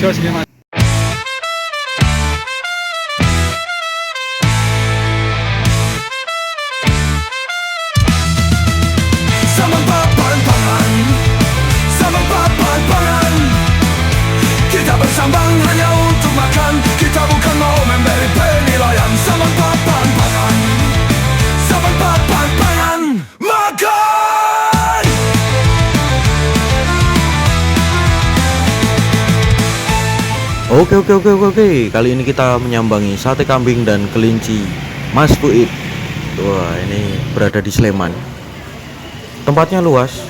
Jos gimana? Sama papan pangan, sama papan pangan. Kita bersambang hanya untuk makan. Kita bukan mau memberi penilaian. Sama papan pangan, sama papan pangan. Makan. Oke. Kali ini kita menyambangi sate kambing dan kelinci Mas Fuid. Wah, ini berada di Sleman. Tempatnya luas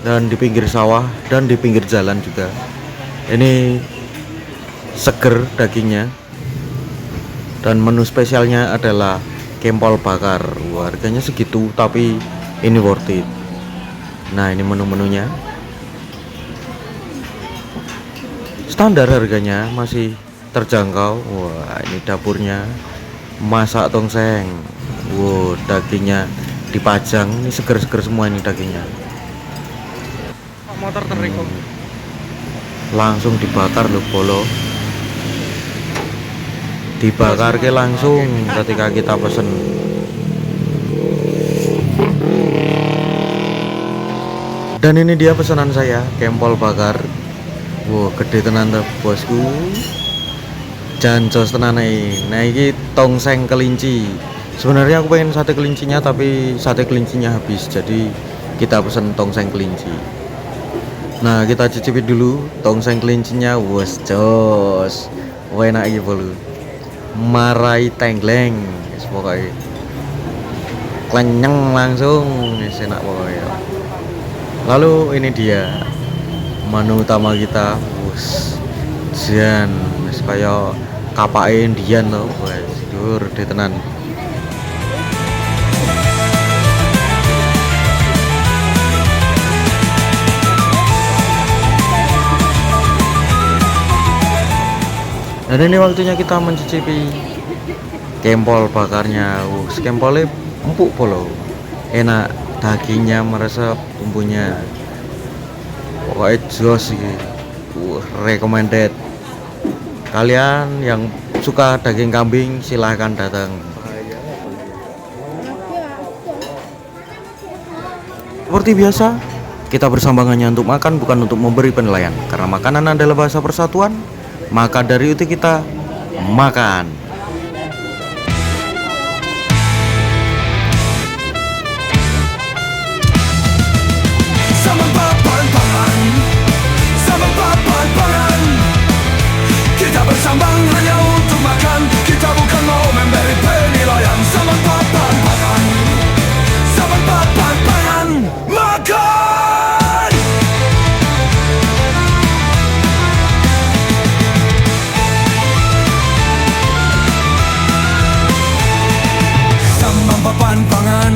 dan di pinggir sawah dan di pinggir jalan juga. Ini seger dagingnya. Dan menu spesialnya adalah kempol bakar. Wah, harganya segitu tapi ini worth it. Nah, ini menu-menunya. Standar harganya masih terjangkau. Wah, ini dapurnya masak tongseng. Wow, dagingnya dipajang. Ini seger-seger semua ini dagingnya. Motor terikung. Langsung dibakar loh polo. Dibakar ke langsung ketika kita pesen. Dan ini dia pesanan saya, kempol bakar. Wow, gede tenan tuh bosku. Jancos tenan nih. Nah, ini tongseng kelinci. Sebenarnya aku pengen sate kelincinya tapi sate kelincinya habis. Jadi kita pesen tongseng kelinci. Nah, kita cicipi dulu tongseng kelincinya. Wes jos. Wah, enak iki bolu. Marai tenggleng. Wis pokoke. Klenyeng langsung. Wis enak pokoknya. Lalu ini dia menu utama kita. Wes jan wis kaya kapake Indian to. Wes dur de tenan. Dan ini waktunya kita mencicipi kempol bakarnya. Kempolnya empuk polo, enak, dagingnya meresap, bumbunya pokoknya jos sih. Recommended. Kalian yang suka daging kambing silahkan datang. Seperti biasa, kita bersambangannya untuk makan, bukan untuk memberi penilaian. Karena makanan adalah bahasa persatuan, maka dari itu kita makan. Sama papan pangan, sama papan pangan. Kita bersambang hanya untuk makan. Kita bukan mau memberi penilaian. Sama papan pangan, sama papan pangan. Makan. Sambang papan pangan,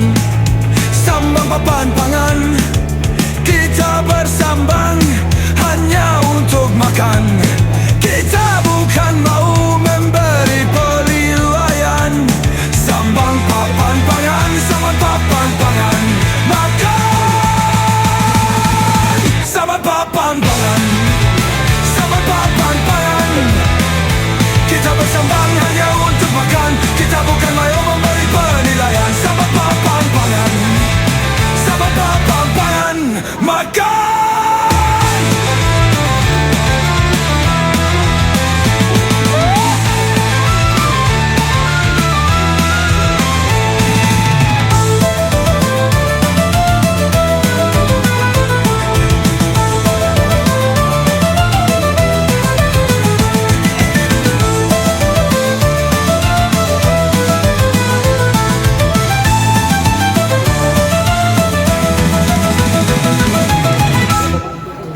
sambang papan pangan. Kita bersambang hanya untuk makan. Kita bukan mau memberi penilaian. Sambang papan pangan, sambang papan pangan. Makan. Sambang papan pangan, sambang papan pangan. Kita bersambang hanya untuk makan. Kita bukan mau memberi penilaian. Sambang papan pangan, sambang papan pangan. Makan.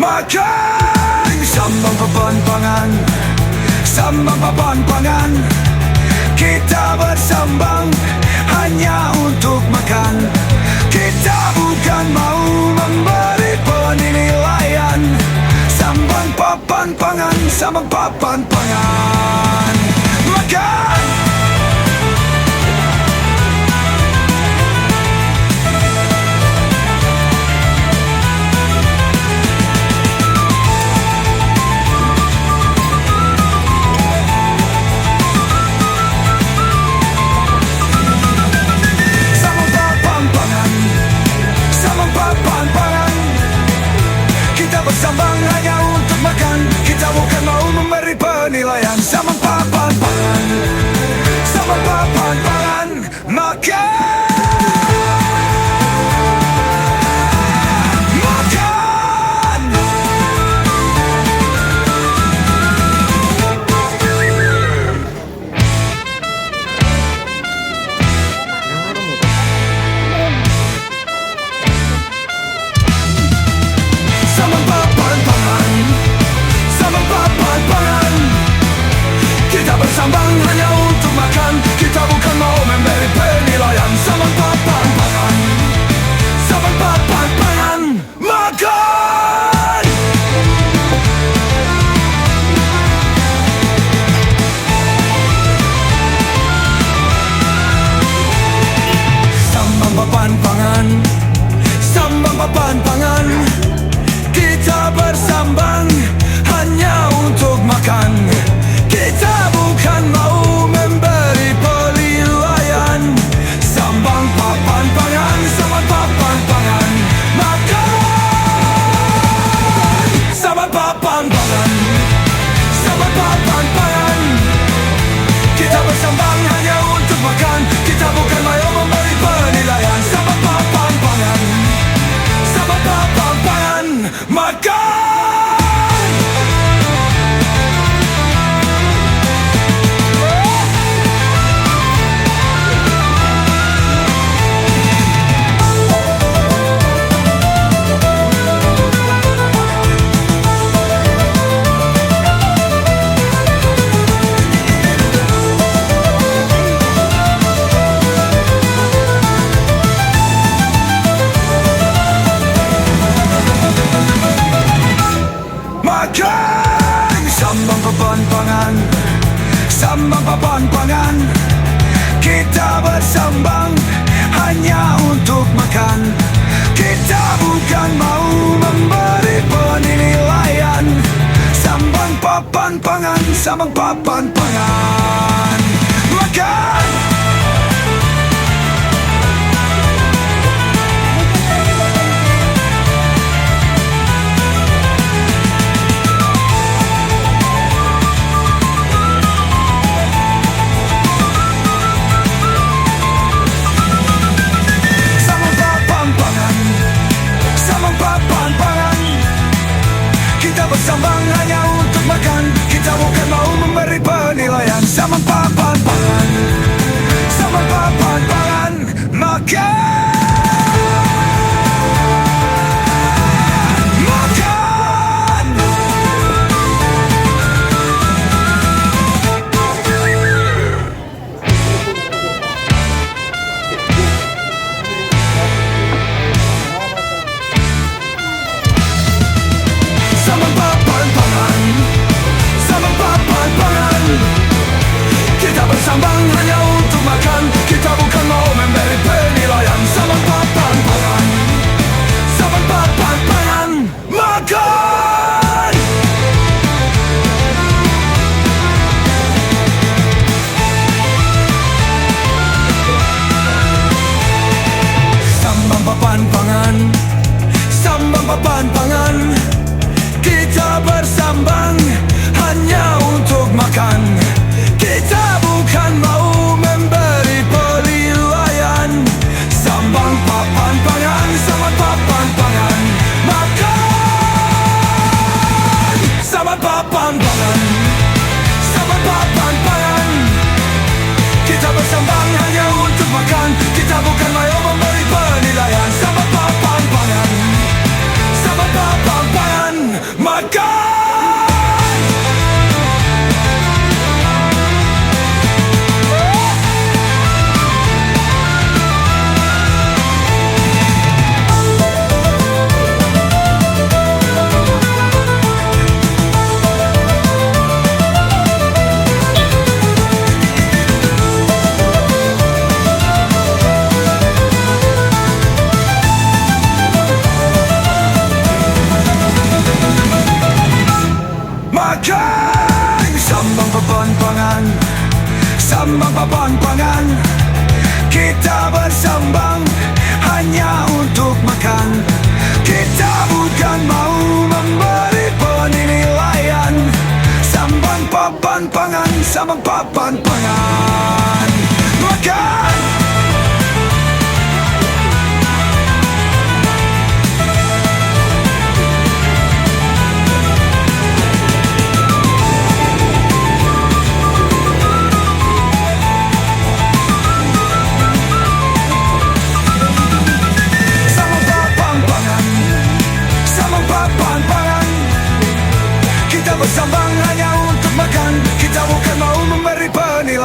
Makan. Sambang papan pangan, sambang papan pangan. Kita bersambang hanya untuk makan. Kita bukan mau memberi penilaian. Sambang papan pangan, sambang papan pangan. Makan. hanya untuk makan. Kita bukan mau memberi penilaian. Sama papan pangan, sama papan pangan. Makan! Sambang papan pangan, sambang papan pangan. Kita bersambang hanya untuk makan. Kita bukan mau memberi penilaian. Sambang papan pangan, sambang papan pangan. Makan! Sambang papan pangan, sambang papan pangan. Kita bersambang hanya untuk makan. Kita bukan mau memberi penilaian. Sambang papan pangan, sambang papan pangan. Makan! Makan! Sambang papan pangan, sambang papan pangan. Kita bersambang hanya untuk makan. Kita bukan mau memberi penilaian. Sambang papan pangan, sambang papan pangan. Makan! Bersambang hanya untuk makan. Kita bukan mau memberi penilaian. Sama papan pangan, sama papan pangan. Makan! Makan! Sama papan pangan, sama papan pangan. Kita bersambang hanya untuk makan. Kita bukan mau memberi penilaian. Sama papan pangan, sama papan pangan. Makan! Sambang papan pangan, sambang papan pangan. Kita bersambang hanya untuk makan. Kita bukan mau memberi penilaian. Sambang papan pangan, sambang papan pangan. Makan! Sambang papan pangan, sambang papan pangan. Kita bersambang hanya untuk makan. Kita bukan mau memberi penilaian. Sambang papan pangan, sambang papan pangan. Makan! Makan! Sambang papan pangan, sambang papan pangan. Kita bersambang hanya untuk makan. Kita bukan mau memberi penilaian. Sambang papan pangan, sambang papan pangan. Makan! Bersambang hanya untuk makan. Kita bukan mau memberi penilaian.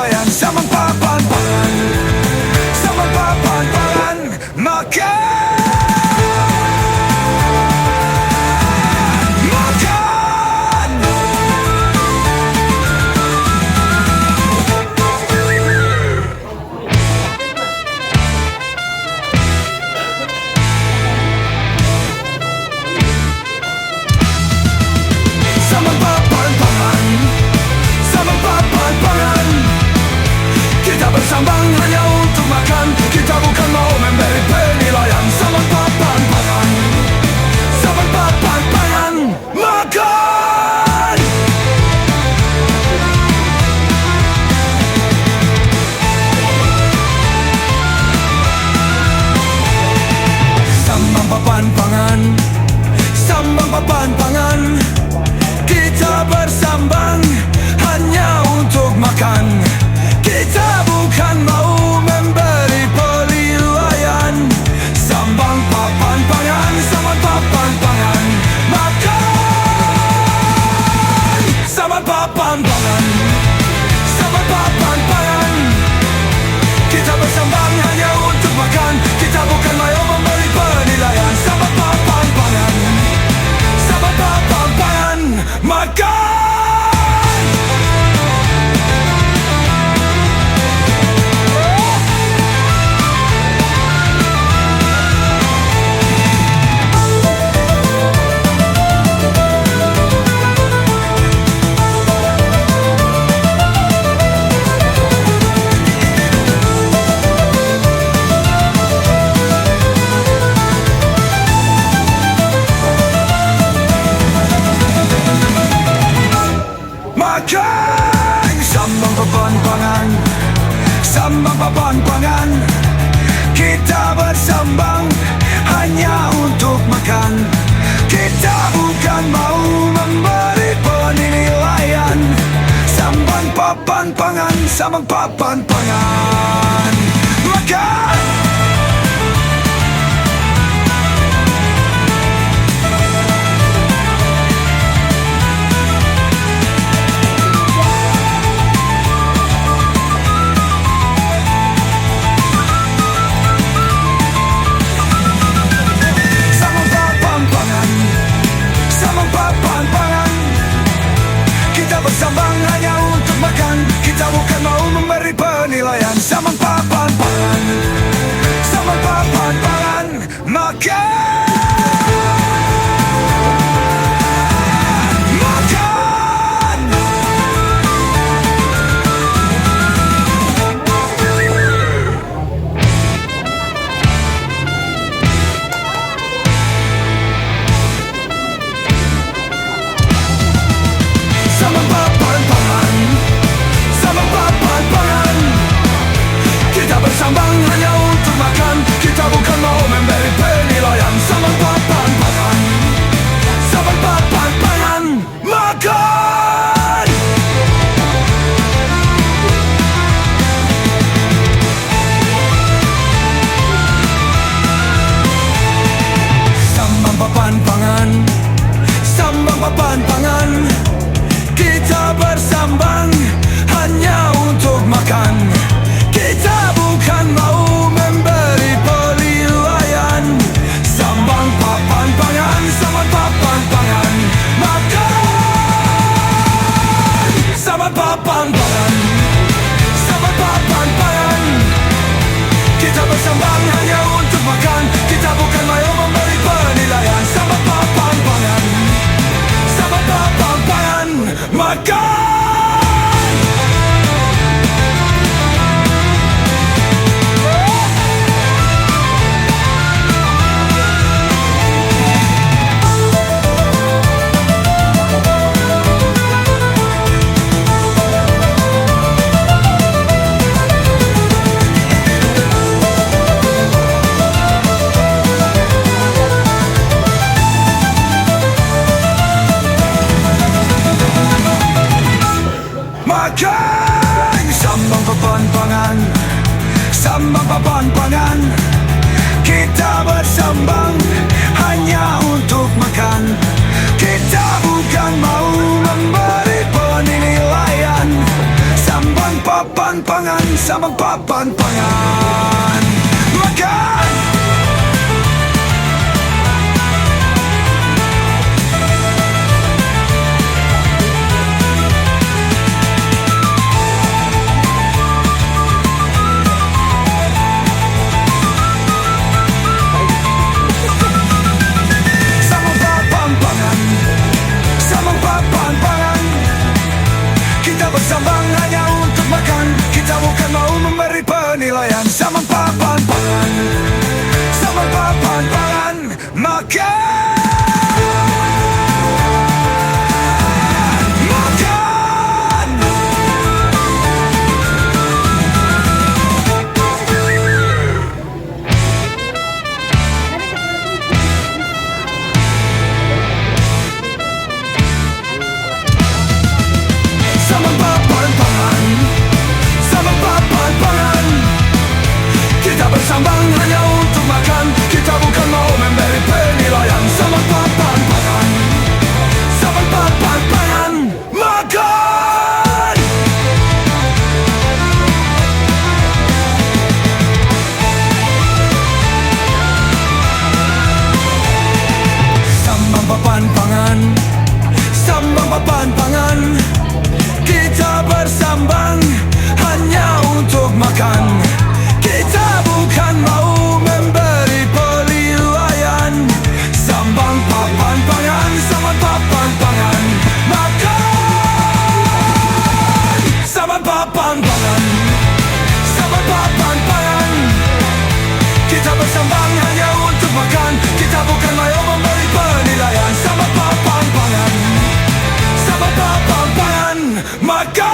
pangan, sambang papan pangan. Kita bersambang hanya untuk makan. Kita bukan mau memberi penilaian. Sambang papan pangan, sambang papan pangan. Makan. Bersambang hanya untuk makan. Kita bukan mau memberi penilaian. Sambang papan pangan, sambang papan pangan. Makan, makan. Sambang papan pangan, sambang papan pangan. Kita bersambang hanya untuk makan. Kita bukan mau memberi penilaian. Sambang papan pangan, sambang papan pangan. Makan. Sambang papan pangan, sambang papan pangan. Kita bersambang hanya untuk makan. Kita bukan mau memberi penilaian. Sambang papan pangan, sambang papan pangan. Makan. Sambang papan pangan, sambang papan pangan. Kita bersambang hanya untuk makan. Kita bukan mau memberi penilaian. Sambang papan pangan, sambang papan pangan. Makan. Makan. Sambang papan pangan, sambang papan pangan. Kita bersambang hanya untuk makan. Kita bukan mau memberi penilaian. Sambang papan pangan, sambang papan pangan. Makan. Bersambang hanya untuk makan. Kita bukan mau memberi penilaian. Sambang papan pangan, sambang papan pangan. Makan. Makan. Sambang papan pangan, sambang papan pangan. Kita bersambang hanya untuk makan. Kita bukan mau memberi penilaian. Sambang papan pangan, sambang papan pangan. Makan. Sambang papan pangan, sambang papan pangan. Kita bersambang hanya untuk makan. Kita bukan mau memberi penilaian. Sambang papan pangan, sambang papan pangan. Makan. Sambang papan pangan, sambang papan pangan. Kita bersambang hanya untuk makan. Kita bukan mau memberi penilaian. Sambang papan pangan, sambang papan pangan. Makan.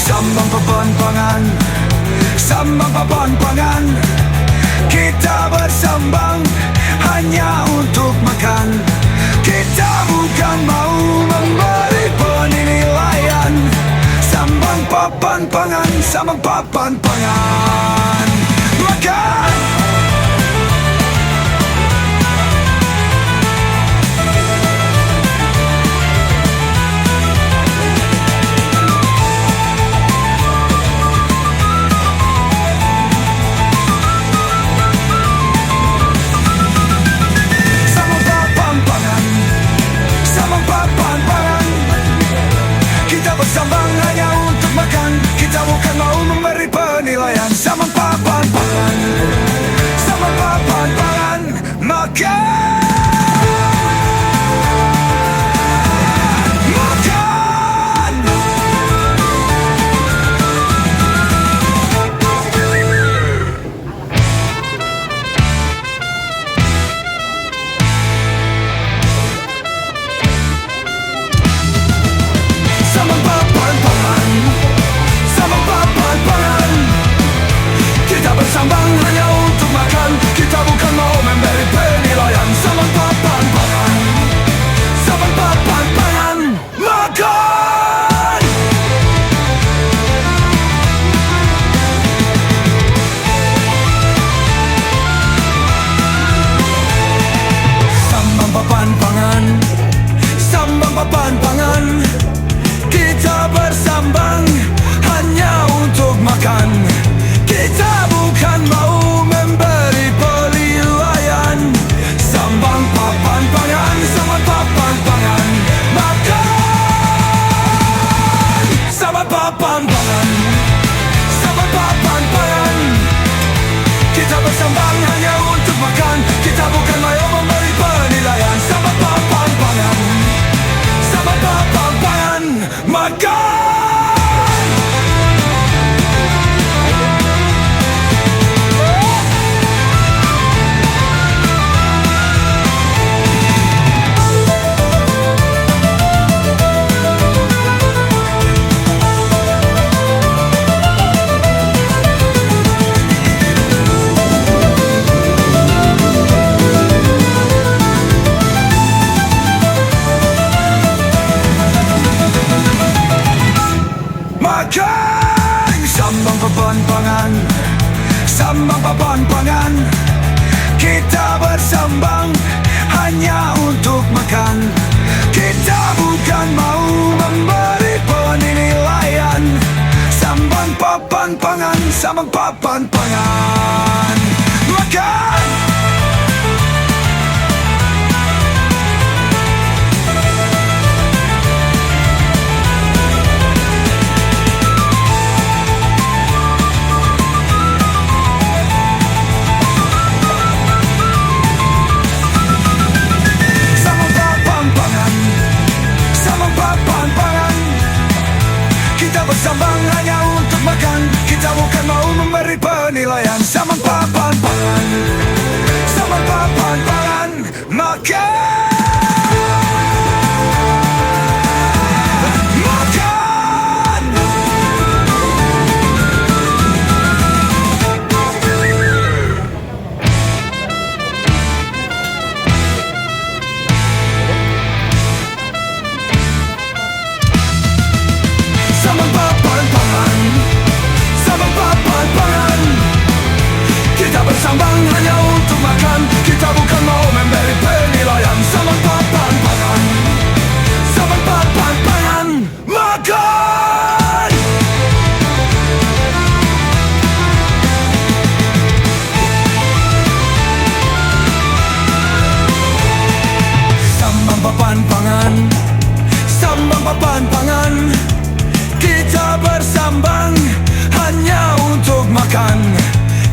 Sambang papan pangan, sambang papan pangan. Kita bersambang hanya untuk makan. Kita bukan mau memberi penilaian. Sambang papan pangan, sambang papan pangan. Makan. Bersambang hanya untuk makan. Kita bukan mau memberi penilaian. Sambang papan pangan, sambang papan pangan. Makan. Bersambang hanya untuk makan. Kita bukan mau memberi penilaian. Sambang papan pangan, sambang papan pangan. Makan. Sambang papan pangan, sambang papan pangan. Kita bersambang hanya untuk makan. Kita bukan mau memberi penilaian. Sambang papan pangan, sambang papan pangan. Makan. Sambang papan pangan, sambang papan pangan. Kita bersambang hanya untuk makan. Kita bukan mau memberi penilaian. Sambang papan pangan, sambang papan pangan. Makan. Sambang papan pangan, sambang papan pangan. Kita bersambang hanya untuk makan. Kita bukan mau memberi penilaian. Sambang papan pangan, sambang papan pangan. Makan. Bersambang hanya untuk makan. Kita bukan mau memberi penilaian. Sambang papan pangan, sambang papan pangan. Makan. Bersambang hanya untuk makan. Kita bukan mau memberi penilaian. Sambang papan pangan, sambang papan pangan. Makan. Sambang papan pangan, sambang papan pangan. Kita bersambang hanya untuk makan.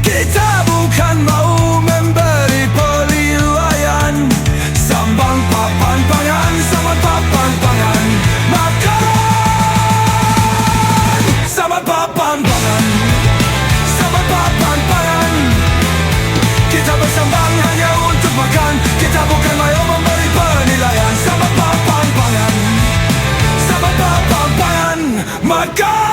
Kita bukan mau memberi penilaian. Sambang papan pangan, sambang papan pangan. Makan. Sambang papan pangan, sambang papan pangan. Kita bersambang hanya untuk makan. Kita bukan mau memberi penilaian. Sambang papan pangan, sambang papan pangan. Makan. makan.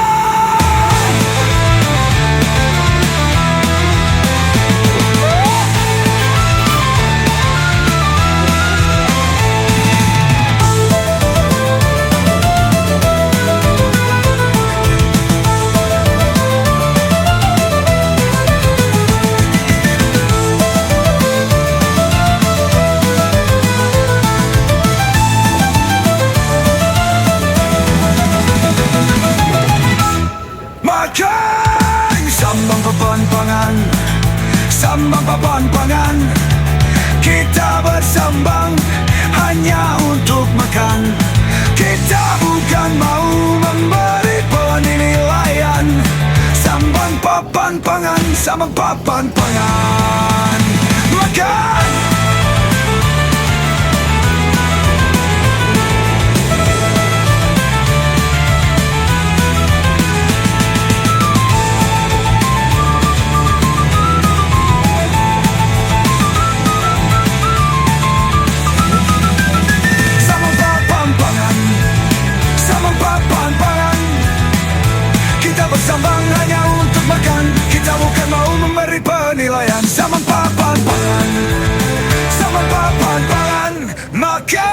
Makan sambang papan pangan, sambang papan pangan. Kita bersambang hanya untuk makan. Kita bukan mau memberi penilaian. Sambang papan pangan, sambang papan pangan. Makan. Bersambang hanya untuk makan. Kita bukan mau memberi penilaian. Sambang papan pangan, sambang papan pangan. Makan.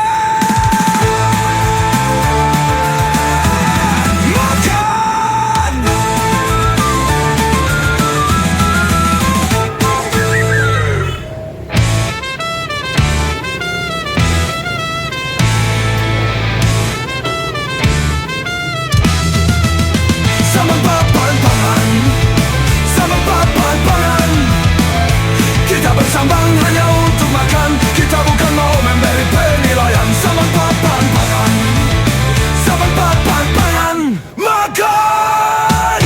Makan. Sambang papan pangan, sambang papan pangan. Kita bersambang hanya untuk makan. Kita bukan mau memberi penilaian. Sambang papan pangan, sambang papan pangan. Makan.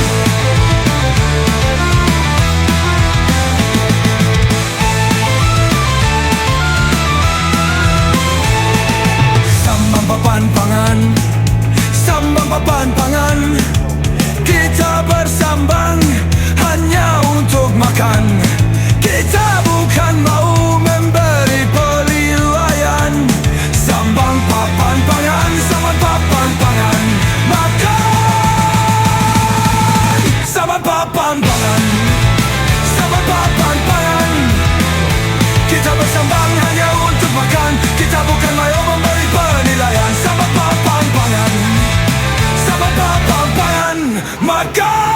Sambang papan pangan, sambang papan pangan. Kita bersambang hanya untuk makan. Kita bukan mau memberi penilaian. Sambang papan pangan, sambang papan pangan. Makan. Sambang papan pangan, sambang papan pangan. Kita bersambang hanya untuk makan. Kita bukan mau memberi penilaian. Sambang papan pangan, sambang papan pangan. Makan.